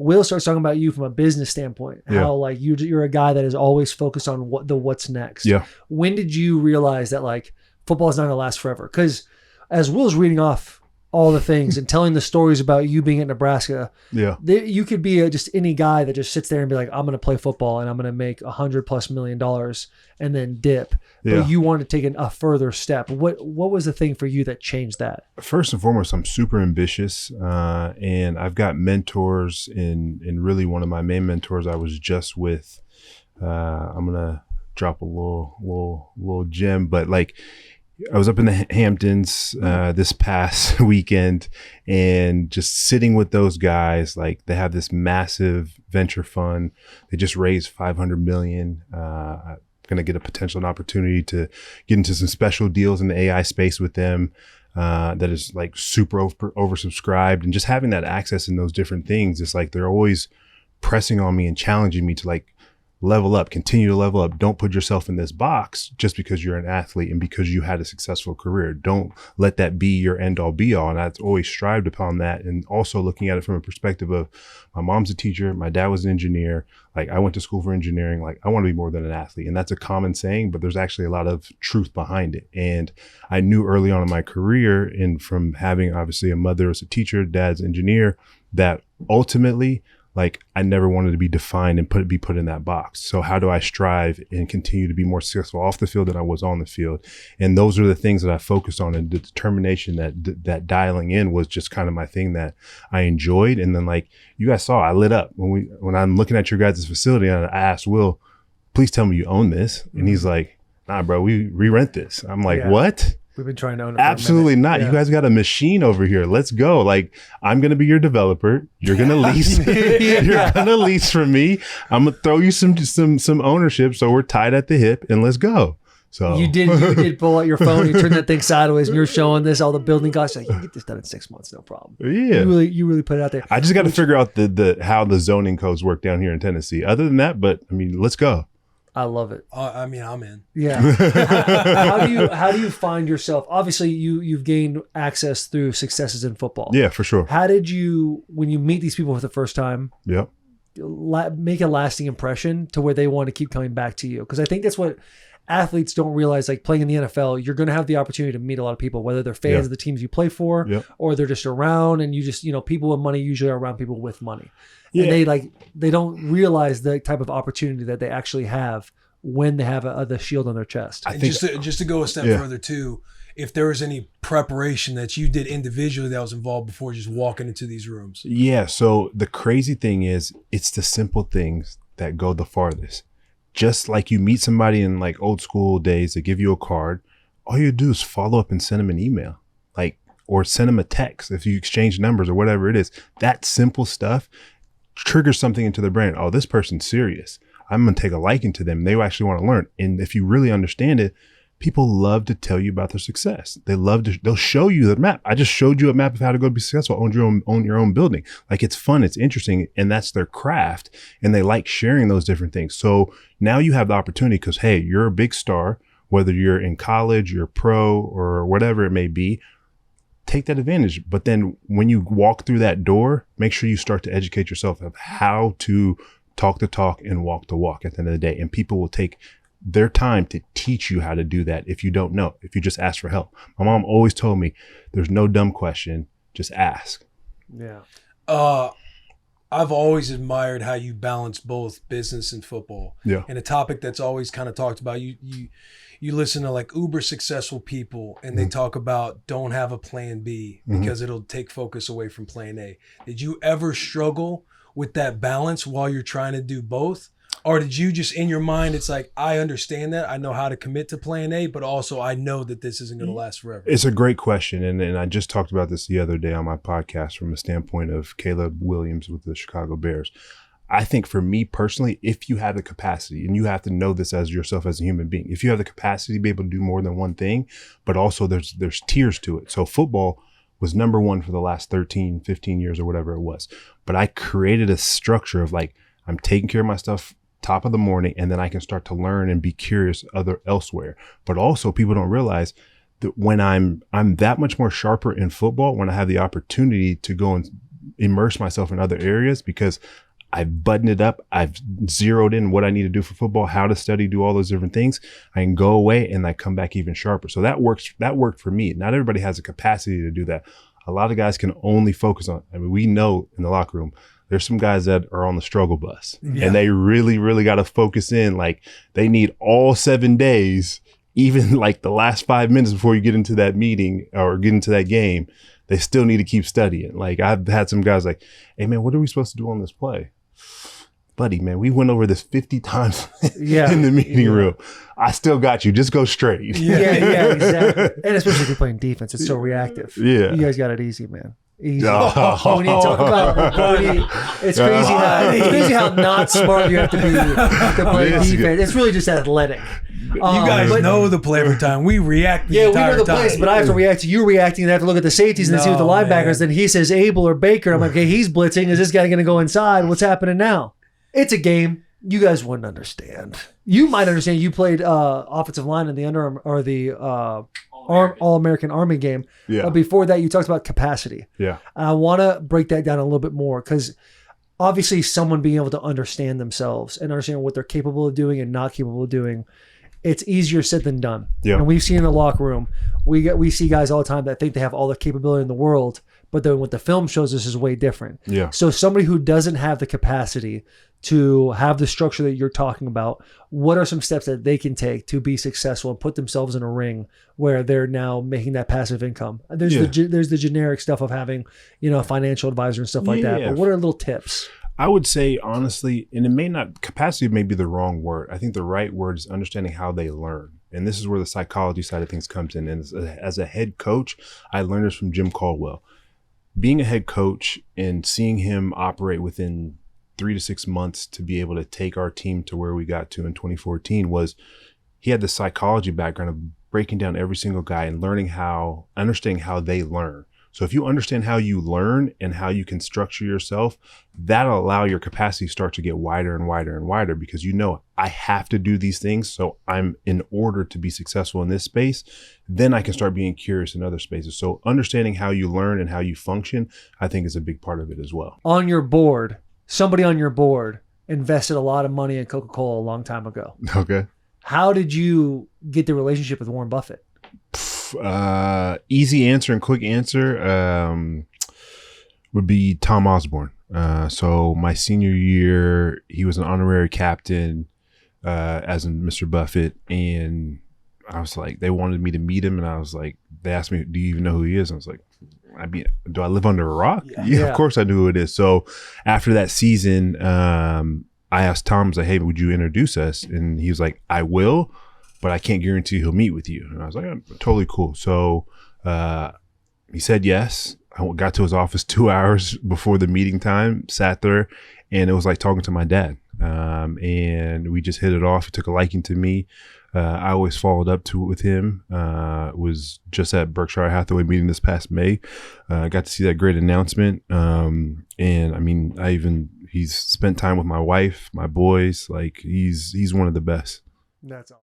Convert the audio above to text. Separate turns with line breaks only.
Will starts talking about you from a business standpoint, how like you're a guy that is always focused on what's next.
Yeah.
When did you realize that like football is not going to last forever? Because as Will's reading off all the things and telling the stories about you being at Nebraska, you could be just any guy that just sits there and be like, I'm going to play football and I'm going to make $100+ million and then dip. But you want to take a further step. What was the thing for you that changed that?
First and foremost, I'm super ambitious, and I've got mentors. And really, one of my main mentors I was just with. I'm gonna drop a little gem, but like, I was up in the Hamptons this past weekend, and just sitting with those guys. Like, they have this massive venture fund. They just raised $500 million. Going to get an opportunity to get into some special deals in the AI space with them. That is like super oversubscribed, and just having that access in those different things. It's like they're always pressing on me and challenging me to like level up, continue to level up. Don't put yourself in this box just because you're an athlete and because you had a successful career. Don't let that be your end all be all. And I've always strived upon that. And also looking at it from a perspective of, my mom's a teacher, my dad was an engineer. Like, I went to school for engineering. Like, I want to be more than an athlete. And that's a common saying, but there's actually a lot of truth behind it. And I knew early on in my career, and from having obviously a mother as a teacher, dad's engineer, that ultimately, like, I never wanted to be defined and be put in that box. So how do I strive and continue to be more successful off the field than I was on the field? And those are the things that I focused on, and the determination that dialing in was just kind of my thing that I enjoyed. And then, like you guys saw, I lit up when I'm looking at your guys' facility, and I asked Will, please tell me you own this. And he's like, nah, bro, we rent this. I'm like, what?
We've been trying to own it.
Absolutely not. Yeah. You guys got a machine over here. Let's go. Like, I'm going to be your developer. You're going to lease. You're going to lease from me. I'm going to throw you some ownership. So we're tied at the hip, and let's go. So
you did pull out your phone. You turned that thing sideways, and you're showing this, all the building costs. Like, you can get this done in 6 months. No problem.
Yeah.
You really put it out there.
I just got to figure out how the zoning codes work down here in Tennessee. Other than that, but I mean, let's go.
I love it.
I mean, I'm in.
Yeah. How do you find yourself? Obviously, you've gained access through successes in football.
Yeah, for sure.
How did you, when you meet these people for the first time, make a lasting impression to where they want to keep coming back to you? Because I think that's what athletes don't realize. Like, playing in the NFL, you're going to have the opportunity to meet a lot of people, whether they're fans of the teams you play for, or they're just around, and you just, people with money usually are around people with money. Yeah. And they don't realize the type of opportunity that they actually have when they have the shield on their chest.
I think just to go a step further too, if there was any preparation that you did individually that was involved before just walking into these rooms.
Yeah. So the crazy thing is, it's the simple things that go the farthest. Just like you meet somebody in like old school days, they give you a card. All you do is follow up and send them an email, or send them a text. If you exchange numbers or whatever it is, that simple stuff triggers something into their brain. Oh, this person's serious. I'm going to take a liking to them. They actually want to learn. And if you really understand it, people love to tell you about their success. They'll show you the map. I just showed you a map of how to go be successful, own your own building. Like, it's fun, it's interesting, and that's their craft. And they like sharing those different things. So now you have the opportunity, because, hey, you're a big star, whether you're in college, you're pro, or whatever it may be. Take that advantage. But then when you walk through that door, make sure you start to educate yourself of how to talk the talk and walk the walk at the end of the day. And people will take their time to teach you how to do that if you don't know, if you just ask for help. My mom always told me, there's no dumb question, just ask.
Yeah.
I've always admired how you balance both business and football.
Yeah.
And a topic that's always kind of talked about, you listen to like uber successful people, and they talk about don't have a plan B because it'll take focus away from plan A. Did you ever struggle with that balance while you're trying to do both? Or did you just, in your mind, it's like, I understand that, I know how to commit to plan A, but also I know that this isn't going to last forever?
It's a great question. And I just talked about this the other day on my podcast from a standpoint of Caleb Williams with the Chicago Bears. I think for me personally, if you have the capacity, and you have to know this as yourself as a human being, if you have the capacity to be able to do more than one thing, but also there's tiers to it. So football was number one for the last 13, 15 years or whatever it was. But I created a structure of like, I'm taking care of my stuff top of the morning, and then I can start to learn and be curious elsewhere. But also, people don't realize that when I'm that much more sharper in football, when I have the opportunity to go and immerse myself in other areas because I've buttoned it up. I've zeroed in what I need to do for football, how to study, do all those different things. I can go away and I come back even sharper. So that worked for me. Not everybody has the capacity to do that. A lot of guys can only focus on, I mean, we know in the locker room, there's some guys that are on the struggle bus and they really, really got to focus in. Like they need all 7 days, even like the last 5 minutes before you get into that meeting or get into that game, they still need to keep studying. Like I've had some guys like, hey man, what are we supposed to do on this play? Buddy, man, we went over this 50 times in the meeting room. I still got you. Just go straight.
Yeah, exactly. And especially if you're playing defense, it's so reactive. Yeah. You guys got it easy, man. Easy. When you talk about it's crazy how not smart you have to be to play defense. It's really just athletic.
You guys know the play every time. We react the entire time. Yeah, we know the plays,
but I have to react to you reacting and I have to look at the safeties and see what the linebackers. Then he says Abel or Baker. I'm like, okay, he's blitzing. Is this guy going to go inside? What's happening now? It's a game. You guys wouldn't understand. You might understand. You played offensive line in the Under or the All-American Army game. Yeah. But before that, you talked about capacity.
Yeah.
And I want to break that down a little bit more because obviously someone being able to understand themselves and understand what they're capable of doing and not capable of doing, it's easier said than done. Yeah. And we've seen in the locker room, we see guys all the time that think they have all the capability in the world, but then what the film shows us is way different.
Yeah.
So somebody who doesn't have the capacity to have the structure that you're talking about, what are some steps that they can take to be successful and put themselves in a ring where they're now making that passive income? There's the generic stuff of having, a financial advisor and stuff like that. But what are little tips?
I would say honestly, and capacity may be the wrong word. I think the right word is understanding how they learn. And this is where the psychology side of things comes in. And as a head coach, I learned this from Jim Caldwell. Being a head coach and seeing him operate within 3 to 6 months to be able to take our team to where we got to in 2014 was he had the psychology background of breaking down every single guy and understanding how they learn. So if you understand how you learn and how you can structure yourself, that'll allow your capacity to start to get wider and wider and wider because I have to do these things. So I'm in order to be successful in this space, then I can start being curious in other spaces. So understanding how you learn and how you function, I think is a big part of it as well.
On your board, somebody on your board invested a lot of money in Coca-Cola a long time ago.
Okay.
How did you get the relationship with Warren Buffett?
Easy answer and quick answer would be Tom Osborne. So my senior year, he was an honorary captain as in Mr. Buffett. And I was like, they wanted me to meet him. And I was like, they asked me, do you even know who he is? And I was like, do I live under a rock? Yeah, of course I knew who it is. So after that season, I asked Tom, I was like, hey, would you introduce us? And he was like, I will, but I can't guarantee he'll meet with you. And I was like, totally cool. So he said yes. I got to his office 2 hours before the meeting time, sat there, and it was like talking to my dad. And we just hit it off. He took a liking to me. I always followed up with him. Was just at Berkshire Hathaway meeting this past May. I got to see that great announcement. And I mean, he's spent time with my wife, my boys. Like he's one of the best.
That's all.